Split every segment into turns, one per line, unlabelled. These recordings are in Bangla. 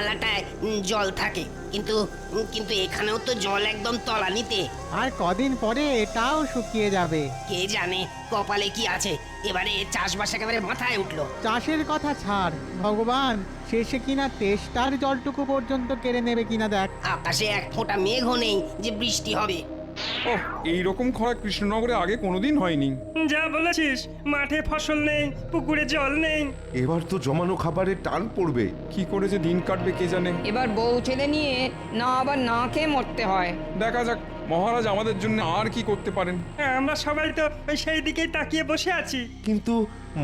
নালাটায় জল থাকে, কিন্তু কিন্তু এখানেও তো জল একদম তলানিতে।
আর কদিন পরে এটাও শুকিয়ে যাবে।
কে জানে কপালে কি আছে, এবারে চাষবাস একেবারে মাথায় উঠলো।
চাষের কথা ছাড়, ভগবান শেষে কিনা তেষ্টার জলটুকু পর্যন্ত কেড়ে নেবে কিনা দেখ।
আকাশে এক ফোঁটা মেঘও নেই যে বৃষ্টি হবে।
ওহ, এইরকম খরা কৃষ্ণনগরে আগে কোনোদিন হয়নি।
যা বলেছিস, মাঠে ফসল নেই, পুকুরে জল নেই।
এবার তো জমানো খাবারের টান পড়বে।
কি করে যে দিন কাটবে কে জানে।
এবার বউ ছেলে নিয়ে না আবার না খেয়ে মরতে হয়।
দেখা যাক মহারাজ আমাদের জন্য আর কি করতে পারেন।
আমরা সবাই তো ওই সেই দিকেই তাকিয়ে বসে আছি।
কিন্তু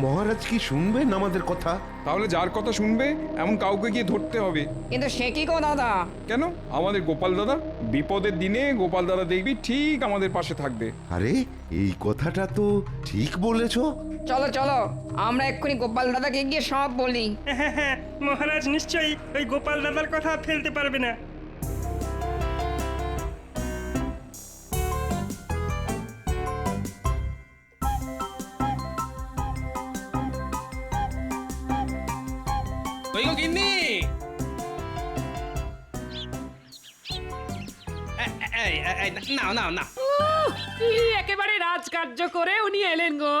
মহারাজ কি শুনবেন আমাদের কথা?
তাহলে যার কথা শুনবে এমন কাউকে গিয়ে ধরতে হবে।
কিন্তু সে কি গো দাদা?
কেন? আমাদের গোপাল দাদা। বিপদের দিনে গোপাল দাদা দেখবি ঠিক আমাদের পাশে থাকবে।
আরে এই কথাটা তো ঠিক বলেছো।
চলো চলো, আমরা এক্ষুনি গোপাল দাদাকে গিয়ে সব বলি।
হ্যাঁ হ্যাঁ, মহারাজ নিশ্চয়ই ওই গোপাল দাদার কথা ফেলতে পারবে না।
ওই গো গিন্নি, নাও নাও না।
কি একেবারে রাজকার্য করে উনি এলেন গো।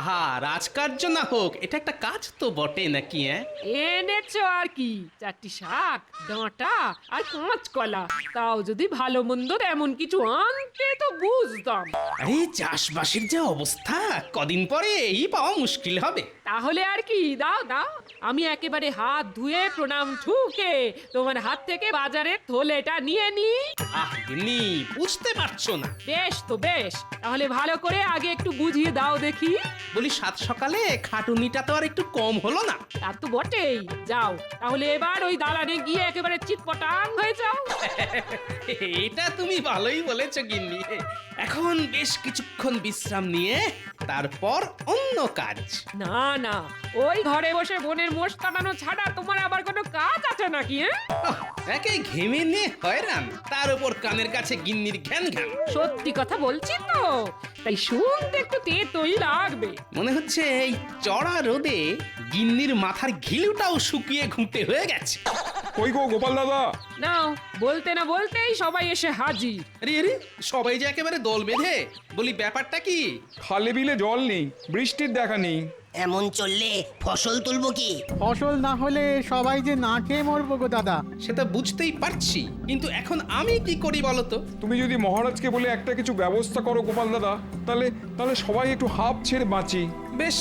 আহা, রাজকার্য না হোক, এটা একটা কাজ তো বটে নাকি?
এনেছো আর কি, 4টি শাক, ডাঁটা আর কাঁচকলা। তাও যদি ভালো মন্দ এমন কিছু আনতে তো বুঝতাম।
আরে চাষবাসের যে অবস্থা, কদিন পরে এই পাওয়া মুশকিল হবে।
তাহলে আর কি, দাও দাও, আমি একেবারে হাত ধুয়ে প্রণাম ঠুকে তোমার হাত থেকে বাজারের থলেটা নিয়ে নি।
আহ গিন্নি, বুঝতে পারছো না।
বেশ তো বেশ, তাহলে ভালো করে আগে একটু বুঝিয়ে দাও দেখি।
বলি সাত সকালে খাটুনিটা তো আর একটু কম হলো না?
তা তো বটেই। যাও তাহলে এবার ওই দালানে গিয়ে একেবারে চিৎপটাং হয়ে যাও।
এটা তুমি ভালোই বলেছো গিন্নি। এখন বেশ কিছুক্ষণ বিশ্রাম নিয়ে তারপর অন্য কাজ।
না না, ওই ঘরে বসে বোনের মোষ কাটানো ছাড়া তোমার আবার কোনো কাজ আছে নাকি?
একে ঘেমে নিয়ে হয়রান, তার উপর কানের কাছে গিন্নির ঘ্যান ঘ্যান।
সত্যি কথা বলছি তো, তাই শুনতে একটু তেতই লাগবে।
মনে হচ্ছে এই চড়া রোদে গিন্নির মাথার ঘিলুটাও শুকিয়ে ঘুঁটে হয়ে গেছে।
কই গো গোপাল দাদা?
নাও, বলতে না বলতেই সবাই এসে হাজির।
আরে আরে, সবাই যে একেবারে দল বেঁধে। বলি ব্যাপারটা কি?
খালে বিলে জল নেই, বৃষ্টির দেখা নেই।
এমন চললে ফসল তুলবো কি?
ফসল না হলে সবাই যে না খেয়ে মরবো গো দাদা।
সেটা বুঝতেই পারছি, কিন্তু এখন আমি কি করি বলো তো?
তুমি যদি মহারাজকে বলে একটা কিছু ব্যবস্থা করো গোপাল দাদা, তাহলে তাহলে সবাই একটু হাঁপ ছেড়ে বাঁচি।
বেশ,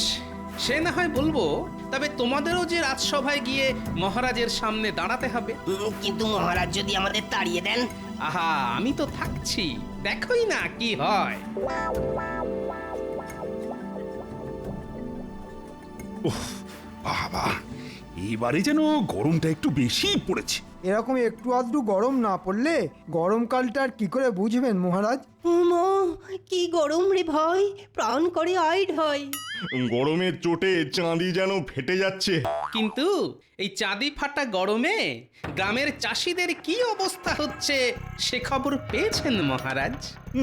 সে না হয় বলবো, তবে তোমাদেরও যে রাজসভায় গিয়ে মহারাজের সামনে দাঁড়াতে হবে।
কিন্তু মহারাজ যদি আমাদের তাড়িয়ে দেন?
আহা, আমি তো থাকছি, দেখোই না কি হয়।
বাবা, এবারে যেন গরমটা একটু বেশি পড়েছে।
এরকম একটু আধটু গরম না পড়লে গরমকালটা আর কি করে বুঝবেন মহারাজ?
উমা, কি গরম রে ভাই, প্রাণ করে আইড হয়।
গরমের চোটে চাঁদি যেন ফেটে যাচ্ছে।
কিন্তু এই চাঁদি ফাটা গরমে গ্রামের চাষিদের কি অবস্থা হচ্ছে সে খবর পেয়েছেন মহারাজ?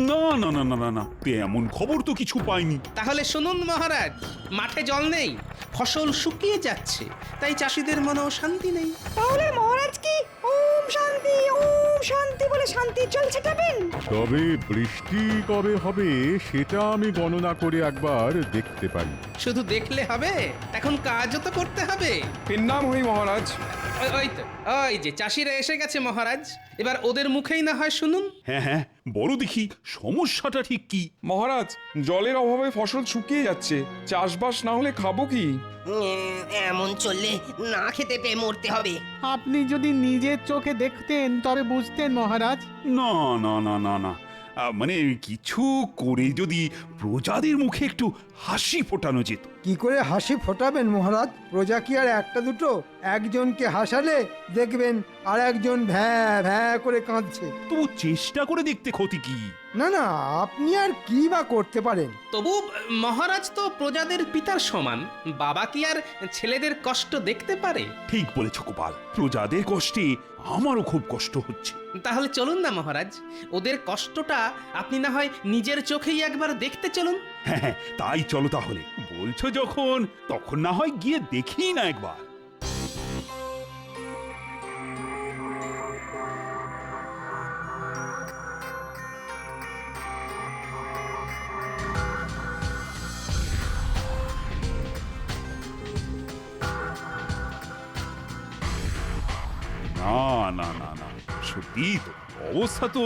না না না না না না, এমন খবর তো কিছু পাইনি।
তাহলে শুনুন মহারাজ, মাঠে জল নেই, ফসল শুকিয়ে যাচ্ছে, তাই চাষিদের মনেও শান্তি নেই।
তাহলে মহারাজ কি ওম শান্তি বলে শান্তি চলছে যাবেন?
তবে বৃষ্টি কবে হবে সেটা আমি গণনা করে একবার দেখতে পারি।
শুধু দেখলে হবে, এখন কাজও তো করতে হবে।
এর নাম হই মহারাজ।
ওই তো, ওই যে চাষিরা এসে গেছে মহারাজ, এবার ওদের মুখেই না হয় শুনুন।
হ্যাঁ হ্যাঁ, বলো দেখি সমস্যাটা ঠিক কি?
মহারাজ, জলের অভাবে ফসল শুকিয়ে যাচ্ছে, চাষবাস না হলে খাবো কি?
এমন চললে না খেতে পেয়ে মরতে হবে।
আপনি যদি নিজের চোখে দেখতেন তবে বুঝতেন মহারাজ।
না না না না না, মানে কিছু করে যদি প্রজাদের মুখে একটু হাসি ফোটানো যেত।
কি করে হাসি ফোটাবেন মহারাজ? প্রজা কি আর একটা দুটো? একজনকে হাসালে দেখবেন আর একজন ভ্যাঁ ভ্যাঁ করে কাঁদছে।
তবু চেষ্টা করে দেখতে ক্ষতি কি?
না না, আপনি আর কি বা করতে পারেন?
তবু মহারাজ তো প্রজাদের পিতার সমান, বাবা কি আর ছেলেদের কষ্ট দেখতে পারে?
ঠিক বলেছ গোপাল, প্রজাদের কষ্টে আমারও খুব কষ্ট হচ্ছে।
তাহলে চলুন না মহারাজ, ওদের কষ্টটা আপনি না হয় নিজের চোখেই একবার দেখতে চলুন।
হ্যাঁ হ্যাঁ, তাই চলো তাহলে। বলছো যখন, তখন না হয় গিয়ে দেখি না একবার। না না না না, সত্যি তো অবস্থা তো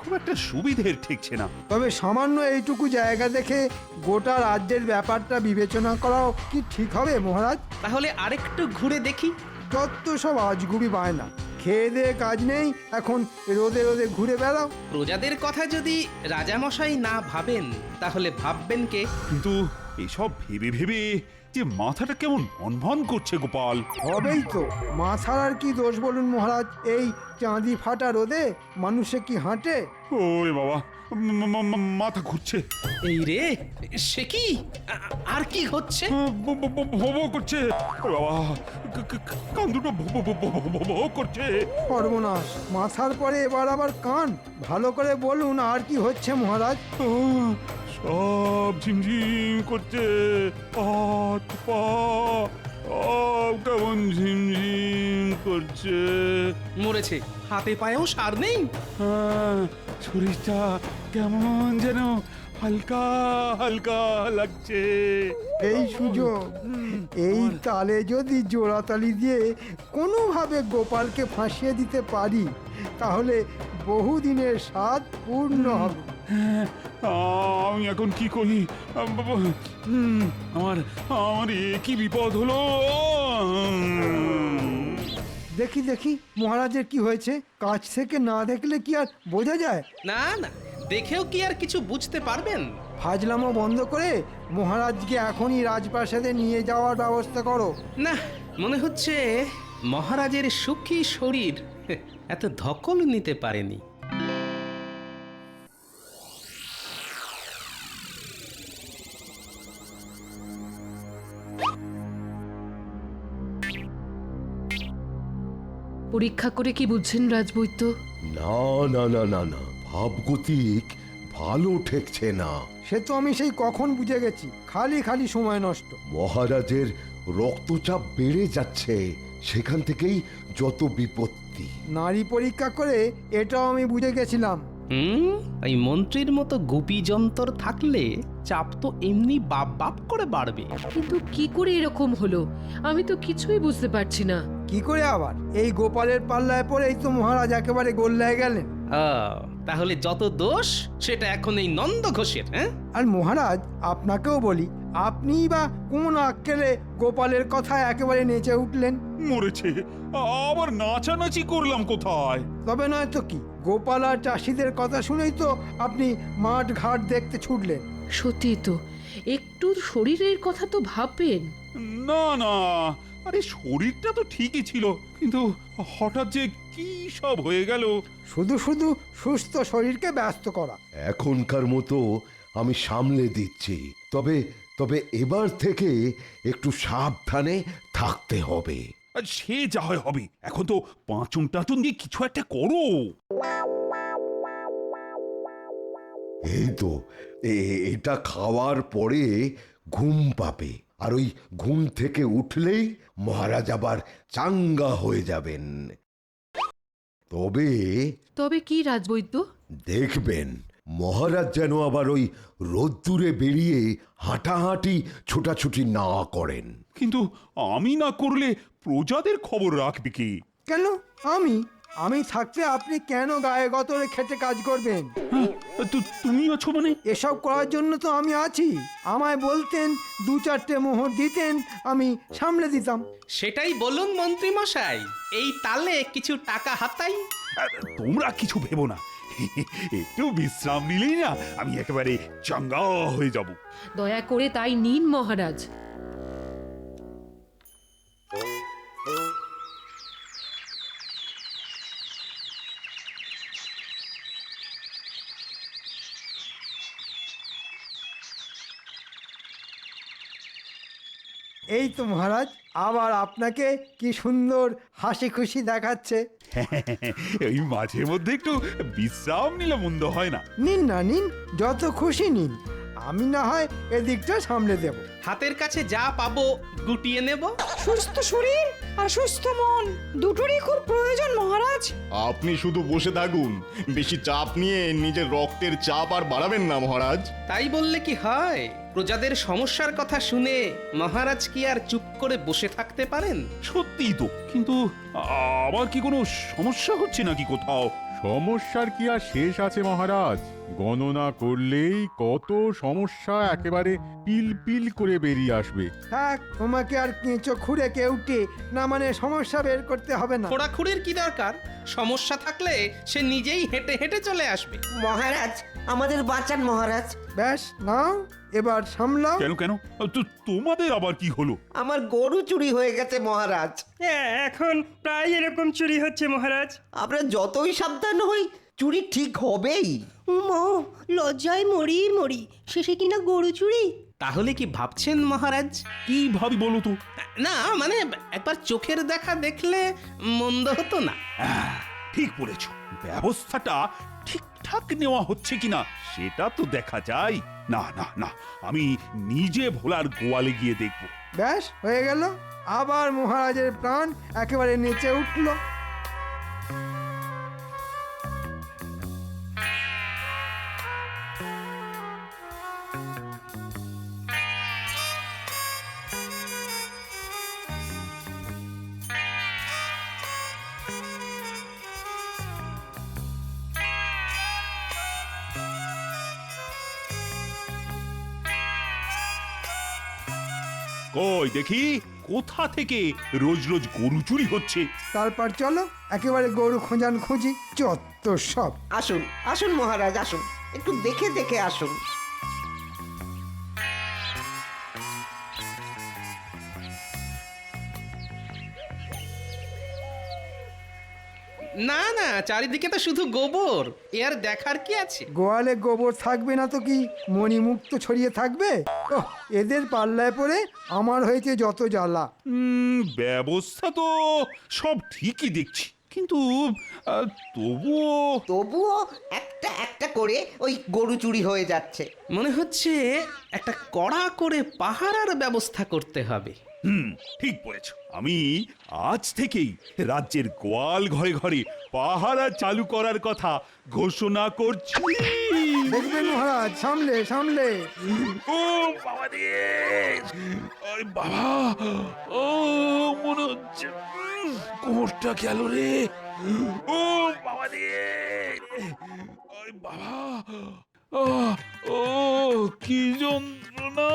খুব একটা সুবিধের ঠেকছে না।
তবে সামান্য এইটুকু জায়গা দেখে গোটা রাজ্যের ব্যাপারটা বিবেচনা করাও কি ঠিক হবে মহারাজ?
তাহলে আরেকটু ঘুরে দেখি।
যত সব আজগুবি বায়না, খেয়ে দেয়ে কাজ নেই, এখন রোদে রোদে ঘুরে বেড়াও।
প্রজাদের কথা যদি রাজামশাই না ভাবেন তাহলে ভাববেন কে?
কিন্তু এসব ভেবে ভেবে যে মাথাটা কেমন ভন ভন করছে গোপাল।
হবেই তো, মাথার আর কি দোষ বলুন মহারাজ? এই চাঁদি ফাটা রোদে মানুষে কি হাঁটে?
ওরে বাবা, মাথা ঘুরছে।
এই রে, সে কি? আর কি হচ্ছে?
ভো করছে। ওরে বাবা, কান দুটো ভো করছে।
সর্বনাশ, মাথার পরে এবার আবার কান। ভালো করে বলুন আর কি হচ্ছে মহারাজ?
সব ঝিমঝিম করছে, হাত পা সব কেমন ঝিমঝিম করছে।
মরেছে, হাতে পায়েও সার নেই।
শরীরটা কেমন যেন হালকা হালকা লাগছে।
এই সুযোগ, এই তালে যদি জোড়াতালি দিয়ে কোনোভাবে গোপালকে ফাঁসিয়ে দিতে পারি তাহলে বহুদিনের স্বাদ পূর্ণ হবে।
আমি এখন কি করি? আমার আমার কি বিপদ হলো?
দেখি দেখি মহারাজের কি হয়েছে। কাছ থেকে না দেখলে কি আর বোঝা যায়?
না না, দেখেও কি আর কিছু বুঝতে পারবেন?
ফাজলামো বন্ধ করে মহারাজকে এখনই রাজপ্রাসাদে নিয়ে যাওয়ার ব্যবস্থা করো।
না, মনে হচ্ছে মহারাজের সুখী শরীর এত ধকল নিতে পারেনি।
পরীক্ষা করে কি বুঝছেন রাজবৈদ্য?
না না না না না, ভাবগতিক ভালো ঠেকছে না।
সে তো আমি সেই কখন বুঝে গেছি, খালি খালি সময় নষ্ট।
মহারাজের রক্তচাপ বেড়ে যাচ্ছে, সেখান থেকেই যত বিপত্তি।
নারী পরীক্ষা করে এটাও আমি বুঝে গেছিলাম।
এই মন্ত্রীর মতো গুপি যন্তর থাকলে চাপ তো এমনি বাপ বাপ করে বাড়বে।
কিন্তু কি করে এরকম হলো আমি তো কিছুই বুঝতে পারছি না।
কি করে আবার? এই গোপালের পাল্লায় পড়েই তো মহারাজ একেবারে গোল্লায় গেলেন।
তাহলে যত দোষ সেটা এখন এই নন্দ ঘোষের। হ্যাঁ,
আর মহারাজ আপনাকেও বলি, আপনিই বা কোন আক্কেলে গোপালের কথায় একেবারে নেচে উঠলেন?
মরেছে, আবার নাচানাচি করলাম কোথায়?
তবে নয় তো কি, গোপাল আর চাষিদের কথা শুনেই তো আপনি মাঠ ঘাট দেখতে ছুটলেন।
সত্যি তো, একটু শরীরের কথা তো ভাববেন।
না না, আরে শরীরটা তো ঠিকই ছিল, কিন্তু হঠাৎ যে কি সব হয়ে গেল।
শুধু শুধু সুস্থ শরীরকে ব্যস্ত করা।
এখনকার মতো আমি সামলে দিচ্ছি, তবে তবে এবার থেকে একটু সাবধানে থাকতে হবে।
আর সে যা হয় হবে, এখন তো পাঁচন টাচন দিয়ে কিছু একটা করো।
এই তো এটা খাওয়ার পরে ঘুম পাবে, আর ওই ঘুম থেকে উঠলেই মহারাজ আবার চাঙ্গা হয়ে যাবেন। তবে
তবে কি রাজবৈদ্য?
দেখবেন মহারাজ যেন আবার ওই রোদ্দুরে বেরিয়ে হাঁটাহাঁটি ছোটাছুটি না করেন।
কিন্তু আমি না করলে প্রজাদের খবর রাখবে কি?
কেন আমি থাকতে আপনি কেন গায়ে গতরে খেটে কাজ করবেন?
তুমি আছো মানে?
এসব করার জন্য তো আমি আছি। আমায় বলতেন, দু চারটে মোহর দিতেন, আমি সামলে দিতাম।
সেটাই বলুন মন্ত্রী মশাই, এই তালে কিছু টাকা হাতাই।
তোমরা কিছু ভেবো না, একটু বিশ্রাম নিলেই না আমি একেবারে চাঙ্গা হয়ে যাব।
দয়া করে তাই নিন মহারাজ।
এই তো মহারাজ, আবার আপনাকে কি সুন্দর হাসি খুশি দেখাচ্ছে।
এই মাঝে মধ্যে একটু বিশ্রাম নিলে মন্দ হয় না।
নিন না নিন, যত খুশি নিন, আমি না হয় এদিকটা সামলে দেব।
হাতের কাছে যা পাবো গুটিয়ে নেব।
সুস্থ শরীর আর সুস্থ মন দুটোরই খুব প্রয়োজন মহারাজ।
আপনি শুধু বসে থাকুন, বেশি চাপ নিয়ে নিজের রক্তের চাপ আর বাড়াবেন না মহারাজ।
তাই বললে কি হয়? প্রজাদের সমস্যার কথা শুনে মহারাজ কি আর চুপ করে বসে থাকতে পারেন?
সত্যিই তো, কিন্তু আবার কি কোনো সমস্যা হচ্ছে নাকি কোথাও?
সমস্যার কি আর শেষ আছে মহারাজ? গণনা করলেই কত সমস্যা একেবারে পিল পিল করে বেরিয়ে আসবে।
থাক, তোমাকে আর কেঁচো খুঁড়ে কেউটে না মানে সমস্যা বের করতে হবে না।
খোঁড়াখুড়ির কি দরকার? সমস্যা থাকলে সে নিজেই হেঁটে হেঁটে চলে আসবে।
মহারাজ আমাদের বাঁচান মহারাজ।
ব্যাস, নাও এবার সামলাও।
কেন কেন তো তোমাদের আবার কি হলো?
আমার গরু চুরি হয়ে গেছে মহারাজ।
এখন প্রায় এরকম চুরি হচ্ছে মহারাজ।
আমরা যতই সাবধান হই চুরি ঠিক হবেই। লজ্জায় মরি মরি, শেষে কিনা গরু চুরি।
তাহলে কি ভাবছেন মহারাজ?
কি ভাবি বলো তো?
না মানে একবার চোখের দেখা দেখলে মন্দ হতো না।
ঠিক বলেছ, ব্যবস্থাটা ঠিকঠাক নেওয়া হচ্ছে কিনা সেটা তো দেখা যায়। না না না, আমি নিজে ভোলার গোয়ালে গিয়ে দেখব।
ব্যাস, হয়ে গেল। আবার মহারাজের প্রাণ একেবারে নেচে উঠল।
কই দেখি, কোথা থেকে রোজ রোজ গরু চুরি হচ্ছে?
তারপর চলো একেবারে গরু খোঁজান খুঁজি, যত সব।
আসুন আসুন মহারাজ, আসুন, একটু দেখে দেখে আসুন।
না না, চারিদিকে তো শুধু গোবর, এ আর দেখার কি আছে?
গোয়ালে গোবর থাকবে না তো কি মণিমুক্ত ছড়িয়ে থাকবে? ওহ, এদের পাল্লায় পড়ে আমার হয়েছে যত জ্বালা।
ব্যবস্থা তো সব ঠিকই দেখছি, কিন্তু
তবুও একটা একটা করে ওই গরু চুরি হয়ে যাচ্ছে।
মনে হচ্ছে একটা কড়া করে পাহারার ব্যবস্থা করতে হবে।
ঠিক বলেছ। আমি আজ থেকেই রাজ্যের গোয়াল ঘরে ঘরে পাহারা চালু করার কথা ঘোষণা করছি।
দেখবেন মহারাজ, সামলে সামলে।
ও বাবা রে, আরে বাবা, ও মনে হচ্ছে কোমরটা গেল রে। ও বাবা রে, আরে বাবা, ও কি যন্ত্রণা!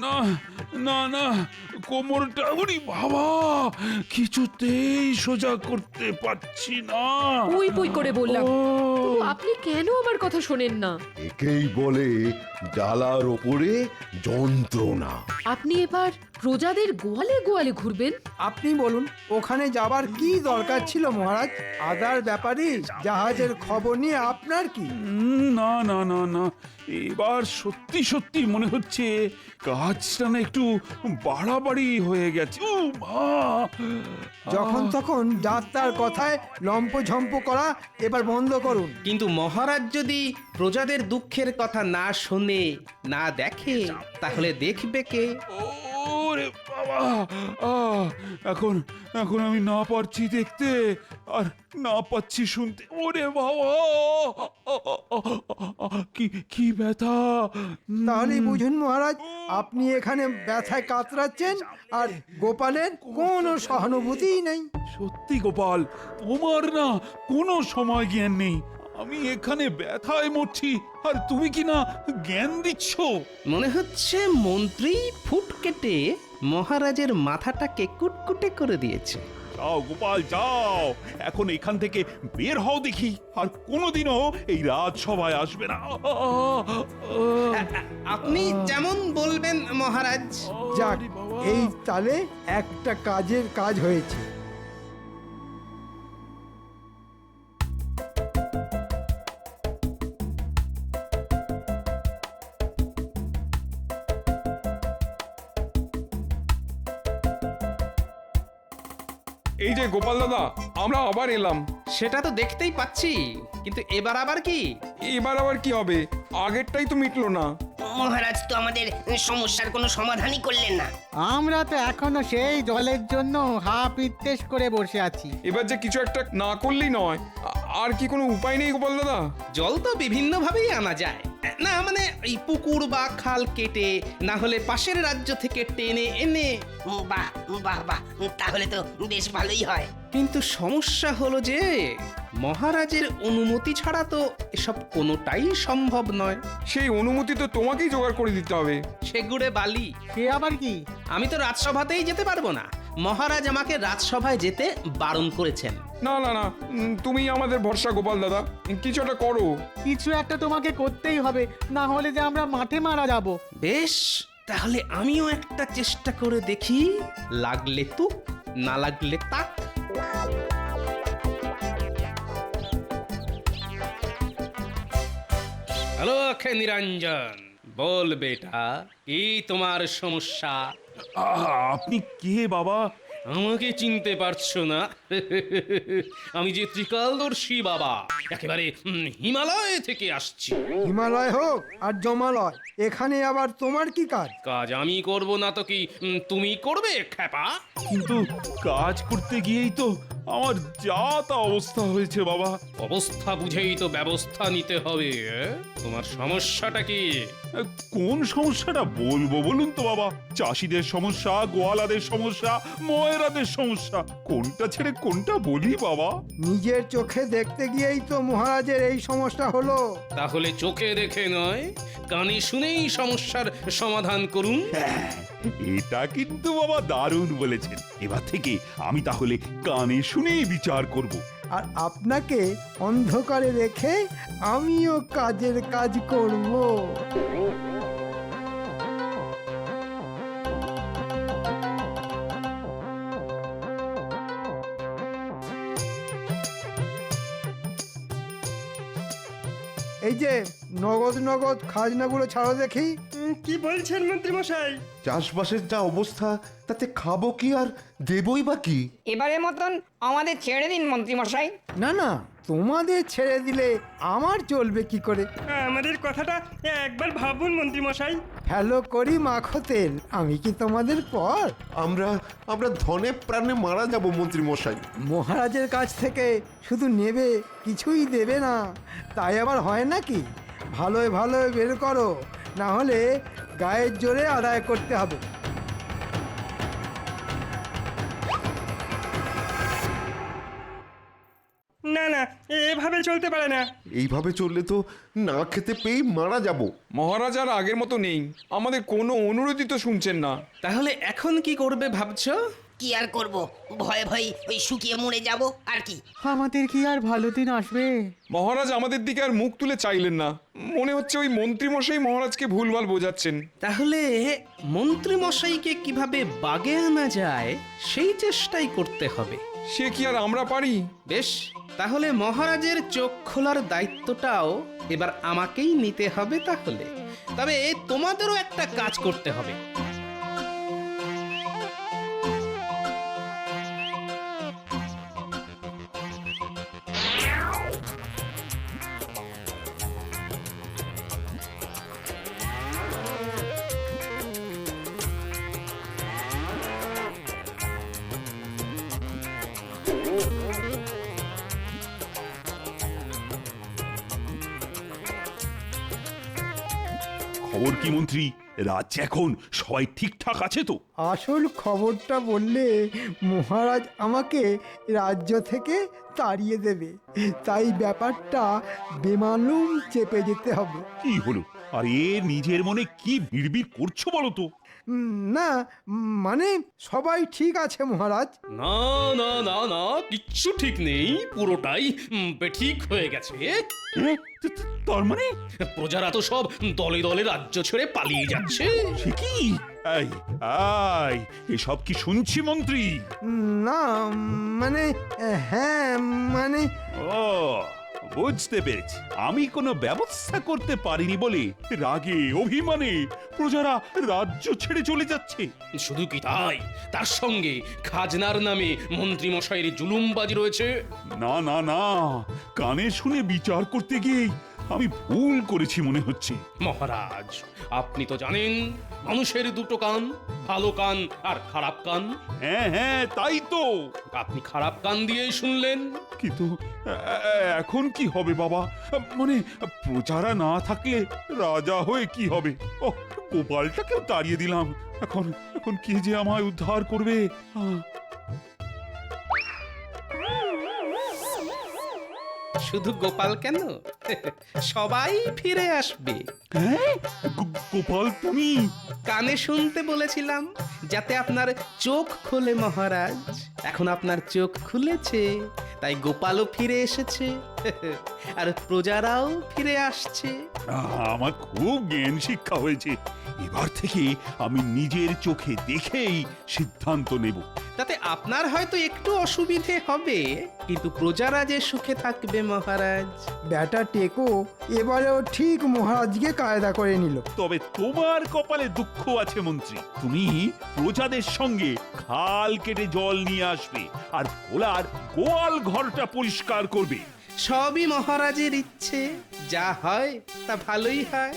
না না না, কোমরটা, ওরে বাবা, কিছুতেই সোজা করতে পারছি না।
পুই পুই করে বললাম, তবু আপনি কেন আমার কথা শোনেন না?
একেই বলে জ্বালার ওপরে যন্ত্রণা।
আপনি এবার প্রজাদের গোয়ালে গোয়ালে ঘুরবেন?
আপনি বলুন, ওখানে যাবার কি দরকার ছিল মহারাজ? আদার ব্যাপারে জাহাজের খবর নিয়ে আপনার কি?
না না না না, এবার সত্যি সত্যি মনে হচ্ছে কাজটা না একটু বাড়াবাড়ি হয়ে গেছে। ও মা!
যখন তখন যাত্রার কথায় লম্পঝম্প করা এবার বন্ধ করুন।
কিন্তু মহারাজ যদি প্রজাদের দুঃখের কথা না শোনে, না দেখে, তাহলে দেখবে কে?
ওরে বাবা, এখন এখন আমি না পারছি দেখতে আর না পাচ্ছি শুনতে। ওরে বাবা, কি কি ব্যথা!
তাহলেই বুঝুন মহারাজ, আপনি এখানে ব্যথায় কাতরাচ্ছেন আর গোপালের কোনো সহানুভূতিই নেই।
সত্যি গোপাল, তোমার না কোনো সময় জ্ঞান নেই। আমি এখানে ব্যথায় মরছি আর তুমি কি না জ্ঞান দিচ্ছ?
মনে হচ্ছে মন্ত্রী ফুট কেটে মহারাজের মাথাটাকে কুটকুটে করে দিয়েছে।
যাও গোপাল, যাও, এখন এখান থেকে বের হও দেখি, আর কোনোদিনও এই রাজসভায় আসবে না।
আপনি যেমন বলবেন মহারাজ।
যাক, এই তালে একটা কাজের কাজ হয়েছে।
এই যে গোপাল দাদা, আমরা আবার এলাম।
সেটা তো দেখতেই পাচ্ছি, কিন্তু এবার আবার কি?
এবার আবার কি হবে? আগেরটাই তো মিটলো না।
মহারাজ তো আমাদের সমস্যার কোনো সমাধানই করলেন না।
আমরা তো এখনো সেই জলের জন্য হা পিত্তেশ করে বসে আছি।
এবার যে কিছু একটা না করলেই নয়। আর কি কোনো উপায় নেই গোপাল দাদা?
জল তো বিভিন্ন ভাবেই আনা যায়। না মানে এই পুকুর বা খাল কেটে না হলে পাশের রাজ্য থেকে টেনে এনে।
বাহ বাহ বাহ, তাহলে তো বেশ ভালোই হয়।
কিন্তু সমস্যা হলো যে মহারাজের অনুমতি ছাড়া তো এসব কোনোটাই সম্ভব নয়।
সেই অনুমতি তো তোমাকেই জোগাড় করে দিতে হবে।
সেগুড়ে বালি।
সে আবার কি?
আমি তো রাজসভাতেই যেতে পারবো না। মহারাজ আমাকে রাজসভায় যেতে বারণ করেছেন।
না না না, তুমি আমাদের ভরসা গোপাল দাদা, কিছু একটা করো।
কিছু একটা তোমাকে করতেই হবে, না হলে যে আমরা মাঠে মারা যাব।
বেশ, তাহলে আমিও একটা চেষ্টা করে দেখি, লাগলে তুক না লাগলে তাক। হ্যালো আখে নিরঞ্জন, বল বেটা, কি তোমার সমস্যা?
আপনি কে বাবা?
আমাকে চিনতে পারছো না? আমি যে ত্রিকালদর্শী বাবা, একেবারে হিমালয় থেকে আসছি।
হিমালয় হোক আর জমালয়, এখানে আবার তোমার কি কাজ?
কাজ আমি করব না তো কি তুমি করবে খেপা?
কিন্তু কাজ করতে গিয়েই তো আমার যা তা অবস্থা হয়েছে বাবা।
অবস্থা বুঝেই তো ব্যবস্থা নিতে হবে। তোমার সমস্যাটা কি?
কোন সমস্যাটা বলবো বলুন তো বাবা? চাষিদের সমস্যা, গোয়ালাদের সমস্যা, ময়রাদের সমস্যা, কোনটা ছেড়ে কোনটা বলি বাবা?
নিজের চোখে দেখতে গিয়েই তো মহারাজের এই সমস্যা হলো।
তাহলে চোখে দেখে নয়, কানে শুনেই সমস্যার সমাধান করুন।
এটা কিন্তু বাবা দারুণ বলেছেন। এবার থেকে আমি তাহলে কানে শুনেই বিচার করব।
আর আপনাকে অন্ধকারে রেখে আমিও কাজের কাজ করব। এই যে নগদ নগদ খাজনাগুলো ছাড়ো দেখি।
কি বলছেন মন্ত্রী মশাই?
চাষবাসের যা অবস্থা, তাতে খাবো কি আর দেবই বা কি?
এবারের মতন আমাদের ছেড়ে দিন মন্ত্রী মশাই।
না না, তোমাদের ছেড়ে দিলে আমার চলবে কি করে?
আমাদের কথাটা একবার ভাবুন মন্ত্রী মশাই।
হ্যালো করি মাখো তেল, আমি কি তোমাদের পর?
আমরা ধনে প্রাণে মারা যাব মন্ত্রী মশাই।
মহারাজের কাছ থেকে শুধু নেবে, কিছুই দেবে না, তাই আবার হয় নাকি? ভালোই ভালোই বের করো, না হলে গায়ের জোরে আদায় করতে হবে।
না না, এভাবে চলতে পারে না।
এইভাবে চললে তো না খেতে পেয়ে মারা যাব।
মহারাজ আর আগের মতো নেই, আমাদের কোনো অনুরোধই তো শুনছেন না।
তাহলে এখন কি করবে ভাবছো?
কি আর করব, ভয়ে ভয়ে ওই শুকিয়ে মরে যাব আর কি।
আমাদের কি আর ভালো দিন আসবে?
মহারাজ আমাদের দিকে আর মুখ তুলে চাইলেন না, মনে হচ্ছে ওই মন্ত্রী মশাই মহারাজকে ভুলভাল বোঝাচ্ছেন।
তাহলে মন্ত্রী মশাইকে কিভাবে বাগে আনা যায় সেই চেষ্টাই করতে হবে।
সে কি আর আমরা পারি?
বেশ, তাহলে মহারাজের চোখ খোলার দায়িত্বটাও এবার আমাকেই নিতে হবে। তাহলে তবে তোমাদেরও একটা কাজ করতে হবে।
খবর কি মন্ত্রী? রাজ্যে এখন সবাই ঠিকঠাক আছে তো?
আসল খবরটা বললে মহারাজ আমাকে রাজ্য থেকে তাড়িয়ে দেবে, তাই ব্যাপারটা বেমালুম চেপে যেতে হবে।
কি হলো? আরে নিজের মনে কি বিড়বিড় করছো বলো তো?
না মানে সবাই ঠিক আছে মহারাজ।
না না না না, কিচ্ছু ঠিক নেই, পুরোটাই বেঠিক হয়ে গেছে।
তার মানে
প্রজারা তো সব দলে দলে রাজ্য ছেড়ে পালিয়ে যাচ্ছে।
সে কি? এসব কি শুনছি মন্ত্রী?
না মানে হ্যাঁ মানে
ও বুঝতে পেরেছি, আমি কোনো ব্যবস্থা করতে পারিনি বলে রাগে অভিমানে প্রজারা রাজ্য ছেড়ে চলে যাচ্ছে।
শুধু কি তাই, তার সঙ্গে খাজনার নামে মন্ত্রী মশাইয়ের জুলুমবাজি রয়েছে।
না না না, কানে শুনে বিচার করতে গিয়ে আমি ভুল করেছি মনে হচ্ছে।
মহারাজ, আপনি তো জানেন মানুষের দুটো কান, ভালো কান আর খারাপ কান।
হ্যাঁ হ্যাঁ, তাই তো।
আপনি খারাপ কান দিয়েই শুনলেন।
কিন্তু এখন কি হবে বাবা? মানে প্রজারা না থাকলে রাজা হয়ে কি হবে? ও, গোপালটাকেও তাড়িয়ে দিলাম। এখন এখন কে যে আমায় উদ্ধার করবে?
শুধু গোপাল কেন, সবাই ফিরে আসবে।
হ্যাঁ, গোপাল তুমি?
কানে শুনতে বলেছিলাম যাতে আপনার চোখ খোলে মহারাজ। এখন আপনার চোখ খুলেছে, তাই গোপালও ফিরে এসেছে আর প্রজারাও ফিরে আসছে।
আমার খুব জ্ঞান শিক্ষা হয়েছে। এবার থেকে আমি নিজের চোখে দেখেই সিদ্ধান্ত নেব।
তাতে আপনার হয়তো একটু অসুবিধে হবে, কিন্তু প্রজারা যে সুখে থাকবে মহারাজ।
ব্যাটা টেকো এবারেও ঠিক মহারাজকে কায়দা করে নিল।
তবে তোমার কপালে দুঃখ আছে মন্ত্রী। তুমি প্রজাদের সঙ্গে খাল কেটে জল নিয়ে আসবে আর ভোলার গোয়াল ঘরটা পরিষ্কার করবে।
সবই মহারাজের ইচ্ছে, যা হয় তা ভালোই হয়।